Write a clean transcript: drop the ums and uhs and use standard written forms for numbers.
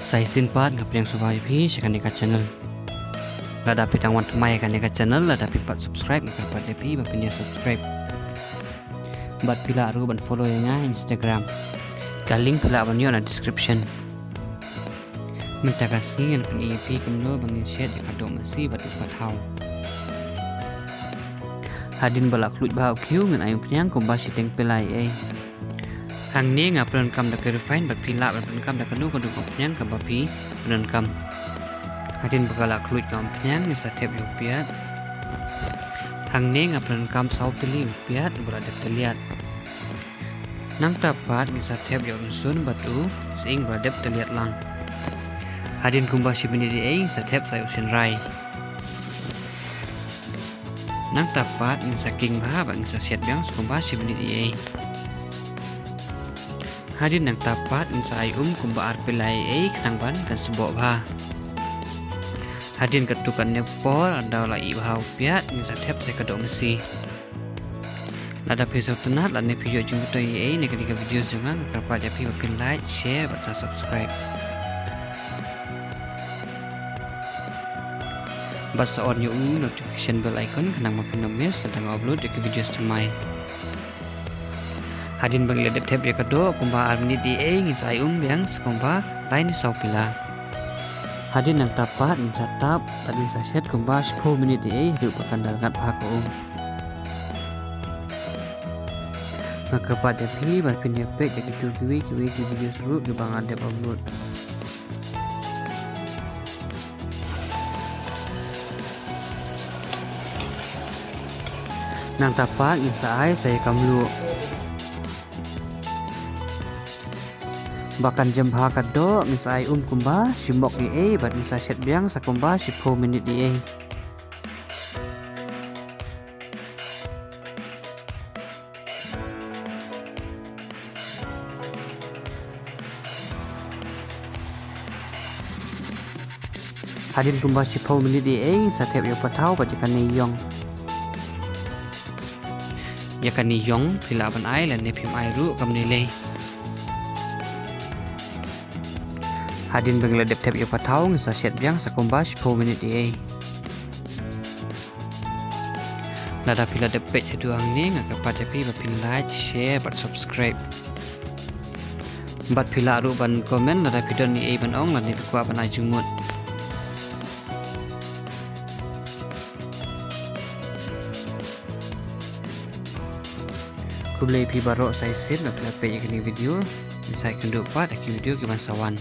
Saya Sinpat ngapeng subscribe sekan dekat channel. Lada pitang wan tumai kan dekat channel lada pipat subscribe ngapa depi bapinya subscribe. Bat pila aru ban follow nya Instagram. Kaling pila ban yo na description. Minta kasih yang pun EP kumlo bangin share dekat dok masih bat patau. Hadin balak lut bahau kiu ngan ayung penyang kumbasi teng pelai Hang ni ngapelon kam dak refine bat pila bat kam dak kanu kadu penyang kam bapi penon kam. Hadin bakala kluit kam penyang ni satep lupiat. Hang ni ngapelon kam sau teli lupiat berada terlihat. Nang tapat ni satep yo rusun batu seing berada terlihat lang. Hadin kumbasi bendiri satep saya usin rai. Nang tapat ni saking bah bang sasiat biang kumbasi bendiri Hadin nang tapat in sa ayum kumbaar pilai kanang ban kan sebok bah. Hadin ketukan nepor andau lai bahau piat in sa tep se kadok mesi. Lada pisau tenat la ne video jeng to ne ketika video jangan kerpa japi bapin like, share, baca subscribe. Baca on yung notification bell icon kanang mapin nomes sedang upload ke video semai. Hadin bang ledep tep dia kado kumba armini di ngin sai yang sekumba lain sau pila. Hadin nang tapat mencatap tadi saset kumba 10 minit di hidup berkandal ngat pak Maka pada pi ban pin efek de kiwi video seru di bang adep upload. Nang tapat insai saya kamlu Bahkan jam kado misai kumba simbok di bat misa set biang sakumba 10 minit di Hadin kumba 10 minit di satep yo patau bajikan ni yong. Ya kan ni yong pila ban ai lan ne phim ai ru kam ni le. Hadin bengledep tep yo patau ngisa set biang sakumba 10 minit di Lada pila depet seduang ni ngakapat tepi bapin like, share, bat subscribe. Bat pila aru ban komen lada video ni ban ong lan ni kuat ban ai jumut. Kublai pi barok saya sir nak pila pe yang video. Saya kenduk pat aki video ke sawan.